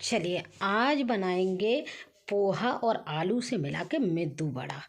चलिए आज बनाएंगे पोहा और आलू से मिला के मेदू वड़ा।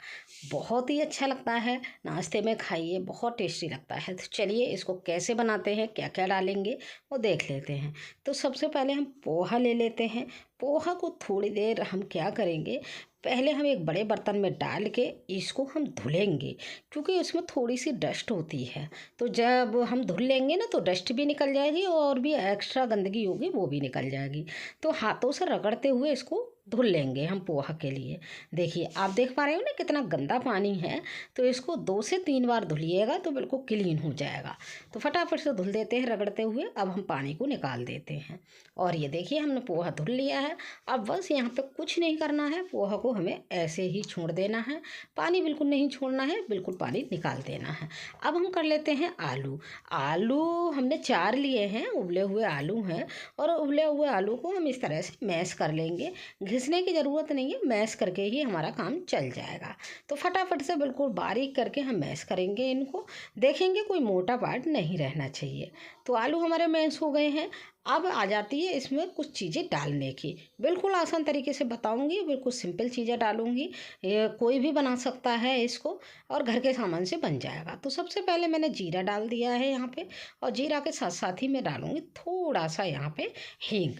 बहुत ही अच्छा लगता है, नाश्ते में खाइए, बहुत टेस्टी लगता है। तो चलिए इसको कैसे बनाते हैं, क्या क्या डालेंगे वो देख लेते हैं। तो सबसे पहले हम पोहा ले लेते हैं। पोहा को थोड़ी देर हम क्या करेंगे, पहले हम एक बड़े बर्तन में डाल के इसको हम धुलेंगे, क्योंकि उसमें थोड़ी सी डस्ट होती है। तो जब हम धुल लेंगे ना तो डस्ट भी निकल जाएगी और भी एक्स्ट्रा गंदगी होगी वो भी निकल जाएगी। तो हाथों से रगड़ते हुए इसको धुल लेंगे हम पोहा के लिए। देखिए आप देख पा रहे हो ना कितना गंदा पानी है। तो इसको 2 से 3 बार धुलिएगा तो बिल्कुल क्लीन हो जाएगा। तो फटाफट से धुल देते हैं रगड़ते हुए। अब हम पानी को निकाल देते हैं। और ये देखिए हमने पोहा धुल लिया है। अब बस यहाँ पे कुछ नहीं करना है, पोहा को हमें ऐसे ही छोड़ देना है। पानी बिल्कुल नहीं छोड़ना है, बिल्कुल पानी निकाल देना है। अब हम कर लेते हैं आलू। आलू हमने 4 लिए हैं, उबले हुए आलू हैं। और उबले हुए आलू को हम इस तरह से मैश कर लेंगे। घिसने की ज़रूरत नहीं है, मैश करके ही हमारा काम चल जाएगा। तो फटाफट से बिल्कुल बारीक करके हम मैश करेंगे इनको। देखेंगे कोई मोटा पार्ट नहीं रहना चाहिए। तो आलू हमारे मैश हो गए हैं। अब आ जाती है इसमें कुछ चीज़ें डालने की। बिल्कुल आसान तरीके से बताऊंगी, बिल्कुल सिंपल चीज़ें डालूंगी। ये कोई भी बना सकता है इसको, और घर के सामान से बन जाएगा। तो सबसे पहले मैंने जीरा डाल दिया है यहाँ पे। और जीरा के साथ साथ ही मैं डालूंगी थोड़ा सा यहाँ पे हींग।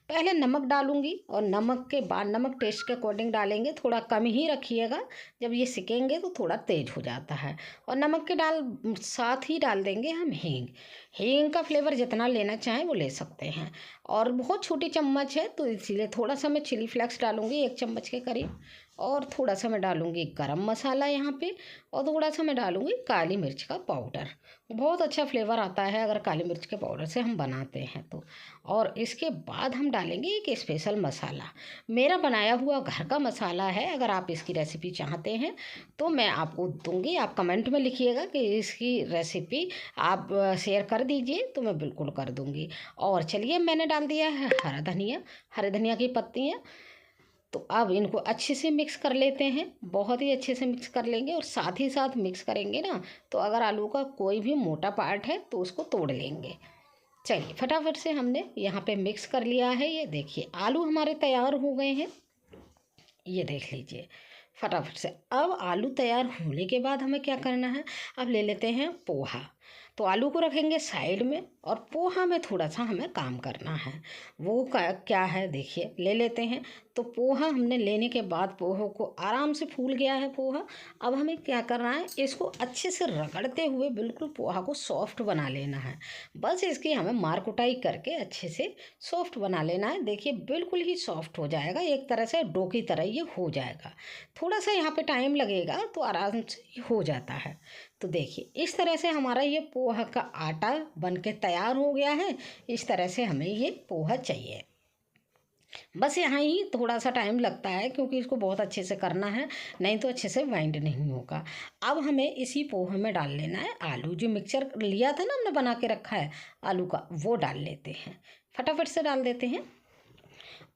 पहले नमक डालूंगी और नमक के बाद, नमक टेस्ट के अकॉर्डिंग डालेंगे, थोड़ा कम ही रखिएगा। जब ये सिकेंगे तो थोड़ा तेज हो जाता है। और नमक के साथ ही डाल देंगे हम हींग। हींग का फ्लेवर जितना लेना चाहें वो ले सकते हैं। और बहुत छोटी चम्मच है तो इसीलिए थोड़ा सा मैं चिली फ्लेक्स डालूंगी, 1 चम्मच के करीब। और थोड़ा सा मैं डालूंगी गरम मसाला यहाँ पे। और थोड़ा सा मैं डालूंगी काली मिर्च का पाउडर। बहुत अच्छा फ्लेवर आता है अगर काली मिर्च के पाउडर से हम बनाते हैं तो। और इसके बाद हम डालेंगे एक स्पेशल मसाला, मेरा बनाया हुआ घर का मसाला है। अगर आप इसकी रेसिपी चाहते हैं तो मैं आपको दूंगी, आप कमेंट में लिखिएगा कि इसकी रेसिपी आप शेयर कर दीजिए तो मैं बिल्कुल कर दूंगी। और चलिए मैंने डाल दिया है हरा धनिया, हरे धनिया की पत्तियाँ। तो अब इनको अच्छे से मिक्स कर लेते हैं, बहुत ही अच्छे से मिक्स कर लेंगे। और साथ ही साथ मिक्स करेंगे ना तो अगर आलू का कोई भी मोटा पार्ट है तो उसको तोड़ लेंगे। चलिए फटाफट से हमने यहाँ पे मिक्स कर लिया है। ये देखिए आलू हमारे तैयार हो गए हैं, ये देख लीजिए फटाफट से। अब आलू तैयार होने के बाद हमें क्या करना है, अब ले लेते हैं पोहा। तो आलू को रखेंगे साइड में और पोहा में थोड़ा सा हमें काम करना है। वो क्या है देखिए, ले लेते हैं। तो पोहा हमने लेने के बाद पोहा को आराम से फूल गया है पोहा। अब हमें क्या करना है, इसको अच्छे से रगड़ते हुए बिल्कुल पोहा को सॉफ्ट बना लेना है। बस इसकी हमें मार कुटाई करके अच्छे से सॉफ्ट बना लेना है। देखिए बिल्कुल ही सॉफ्ट हो जाएगा, एक तरह से डो की तरह ये हो जाएगा। थोड़ा सा यहाँ पे टाइम लगेगा तो आराम से ये हो जाता है। तो देखिए इस तरह से हमारा ये पोहा का आटा बन के तैयार हो गया है। इस तरह से हमें ये पोहा चाहिए। बस यहाँ ही थोड़ा सा टाइम लगता है क्योंकि इसको बहुत अच्छे से करना है, नहीं तो अच्छे से बाइंड नहीं होगा। अब हमें इसी पोहे में डाल लेना है आलू। जो मिक्सचर लिया था ना हमने बना के रखा है आलू का, वो डाल लेते हैं। फटाफट से डाल देते हैं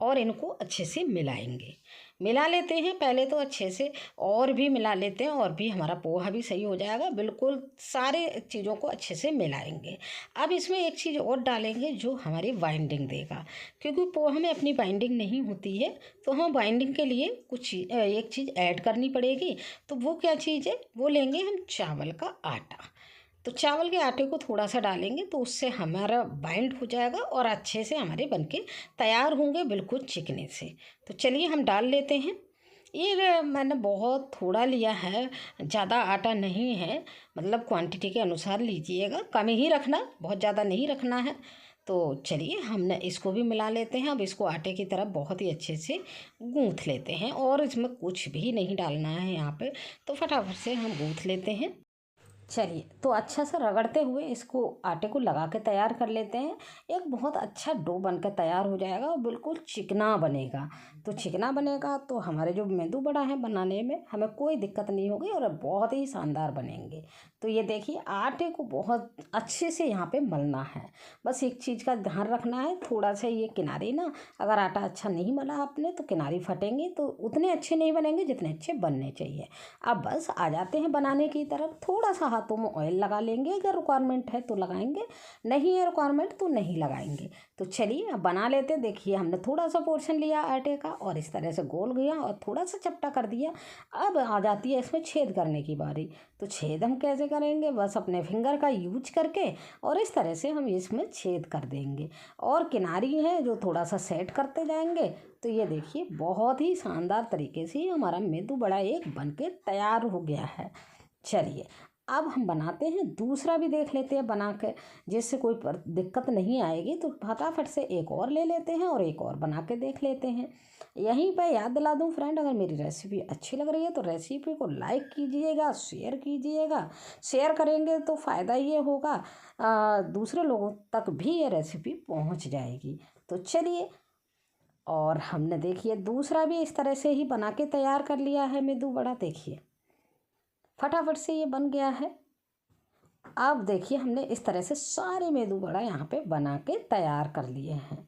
और इनको अच्छे से मिलाएंगे, मिला लेते हैं पहले तो अच्छे से। और भी मिला लेते हैं और भी हमारा पोहा भी सही हो जाएगा। बिल्कुल सारे चीज़ों को अच्छे से मिलाएंगे। अब इसमें एक चीज़ और डालेंगे जो हमारी बाइंडिंग देगा, क्योंकि पोहा में अपनी बाइंडिंग नहीं होती है। तो हम बाइंडिंग के लिए एक चीज़ ऐड करनी पड़ेगी। तो वो क्या चीज़ है, वो लेंगे हम चावल का आटा। तो चावल के आटे को थोड़ा सा डालेंगे तो उससे हमारा बाइंड हो जाएगा और अच्छे से हमारे बनके तैयार होंगे बिल्कुल चिकने से। तो चलिए हम डाल लेते हैं। ये मैंने बहुत थोड़ा लिया है, ज़्यादा आटा नहीं है, मतलब क्वांटिटी के अनुसार लीजिएगा, कम ही रखना, बहुत ज़्यादा नहीं रखना है। तो चलिए हमने इसको भी मिला लेते हैं। अब इसको आटे की तरह बहुत ही अच्छे से गूँथ लेते हैं और इसमें कुछ भी नहीं डालना है यहाँ पे। तो फटाफट से हम गूँथ लेते हैं। चलिए तो अच्छा सा रगड़ते हुए इसको आटे को लगा के तैयार कर लेते हैं। एक बहुत अच्छा डो बनकर तैयार हो जाएगा और बिल्कुल चिकना बनेगा। तो चिकना बनेगा तो हमारे जो मेदू बड़ा है बनाने में हमें कोई दिक्कत नहीं होगी और बहुत ही शानदार बनेंगे। तो ये देखिए आटे को बहुत अच्छे से यहाँ पे मलना है। बस एक चीज़ का ध्यान रखना है, थोड़ा सा ये किनारे ना, अगर आटा अच्छा नहीं मला आपने तो किनारे फटेंगे तो उतने अच्छे नहीं बनेंगे जितने अच्छे बनने चाहिए। अब बस आ जाते हैं बनाने की तरफ। थोड़ा सा हाथ हाथों में ऑयल लगा लेंगे, अगर रिक्वायरमेंट है तो लगाएंगे, नहीं है रिक्वायरमेंट तो नहीं लगाएंगे। तो चलिए अब बना लेते हैं। देखिए हमने थोड़ा सा पोर्शन लिया आटे का और इस तरह से गोल गया और थोड़ा सा चपटा कर दिया। अब आ जाती है इसमें छेद करने की बारी। तो छेद हम कैसे करेंगे, बस अपने फिंगर का यूज करके और इस तरह से हम इसमें छेद कर देंगे और किनारी है जो थोड़ा सा सेट करते जाएंगे। तो ये देखिए बहुत ही शानदार तरीके से हमारा मेदू वड़ा एक बन के तैयार हो गया है। चलिए अब हम बनाते हैं दूसरा भी देख लेते हैं बना के, जिससे कोई दिक्कत नहीं आएगी। तो फटाफट से एक और ले लेते हैं और एक और बना के देख लेते हैं। यहीं पे याद दिला दूं फ्रेंड, अगर मेरी रेसिपी अच्छी लग रही है तो रेसिपी को लाइक कीजिएगा, शेयर कीजिएगा। शेयर करेंगे तो फ़ायदा ये होगा दूसरे लोगों तक भी ये रेसिपी पहुंच जाएगी। तो चलिए, और हमने देखिए दूसरा भी इस तरह से ही बना के तैयार कर लिया है मेदू वड़ा। देखिए फटाफट से ये बन गया है। अब देखिए हमने इस तरह से सारे मेदू वड़ा यहाँ पे बना के तैयार कर लिए हैं।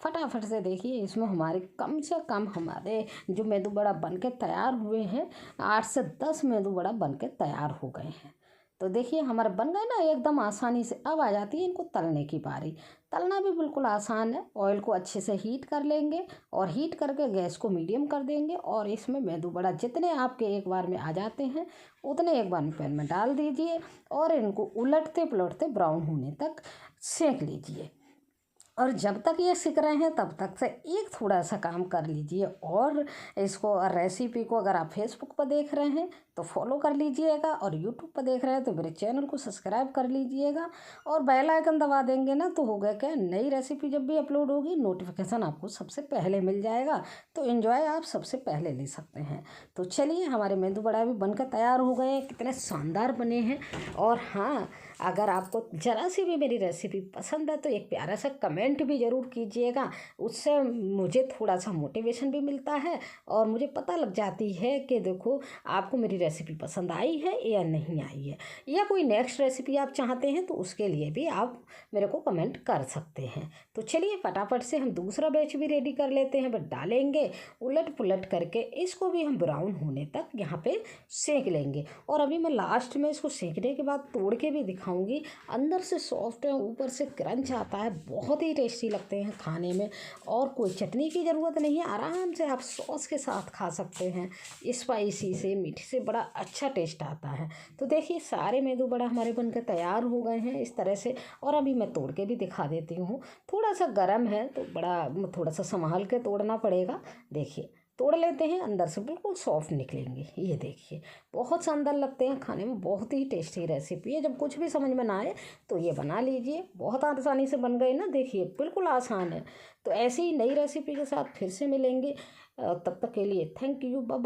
फटाफट से देखिए इसमें हमारे कम से कम हमारे जो मेदू वड़ा बन के तैयार हुए हैं 8 से 10 मेदू वड़ा बन के तैयार हो गए हैं। तो देखिए हमारे बन गए ना एकदम आसानी से। अब आ जाती है इनको तलने की बारी। तलना भी बिल्कुल आसान है। ऑयल को अच्छे से हीट कर लेंगे और हीट करके गैस को मीडियम कर देंगे और इसमें मेदू वड़ा जितने आपके एक बार में आ जाते हैं उतने एक बार में पैन में डाल दीजिए और इनको उलटते पलटते ब्राउन होने तक सेंक लीजिए। और जब तक ये सीख रहे हैं तब तक से एक थोड़ा सा काम कर लीजिए और इसको रेसिपी को अगर आप फेसबुक पर देख रहे हैं तो फॉलो कर लीजिएगा और यूट्यूब पर देख रहे हैं तो मेरे चैनल को सब्सक्राइब कर लीजिएगा और बेल आइकन दबा देंगे ना तो हो गया क्या, नई रेसिपी जब भी अपलोड होगी नोटिफिकेशन आपको सबसे पहले मिल जाएगा। तो एंजॉय आप सबसे पहले ले सकते हैं। तो चलिए हमारे मेदू वड़ा भी बनकर तैयार हो गए हैं, कितने शानदार बने हैं। और हाँ, अगर आपको ज़रा सी भी मेरी रेसिपी पसंद है तो एक प्यारा सा कमेंट भी ज़रूर कीजिएगा। उससे मुझे थोड़ा सा मोटिवेशन भी मिलता है और मुझे पता लग जाती है कि देखो आपको मेरी रेसिपी पसंद आई है या नहीं आई है, या कोई नेक्स्ट रेसिपी आप चाहते हैं तो उसके लिए भी आप मेरे को कमेंट कर सकते हैं। तो चलिए फटाफट से हम दूसरा बैच भी रेडी कर लेते हैं। बस डालेंगे उलट पुलट करके इसको भी हम ब्राउन होने तक यहाँ पे सेक लेंगे। और अभी मैं लास्ट में इसको सेकने के बाद तोड़ के भी दिखाऊंगी। अंदर से सॉफ्ट है, ऊपर से क्रंच आता है, बहुत ही टेस्टी लगते हैं खाने में। और कोई चटनी की ज़रूरत नहीं है, आराम से आप सॉस के साथ खा सकते हैं। स्पाइसी से मीठे से बड़ा अच्छा टेस्ट आता है। तो देखिए सारे मेदू वड़ा हमारे बनकर तैयार हो गए हैं इस तरह से। और अभी मैं तोड़ के भी दिखा देती हूँ। थोड़ा सा गर्म है तो बड़ा थोड़ा सा संभाल के तोड़ना पड़ेगा। देखिए तोड़ लेते हैं, अंदर से बिल्कुल सॉफ्ट निकलेंगे। ये देखिए बहुत शानदार लगते हैं खाने में, बहुत ही टेस्टी रेसिपी है। जब कुछ भी समझ में ना आए तो ये बना लीजिए, बहुत आसानी से बन गए ना। देखिए बिल्कुल आसान है। तो ऐसी ही नई रेसिपी के साथ फिर से मिलेंगे। तब तक के लिए थैंक यू, बाय बाय।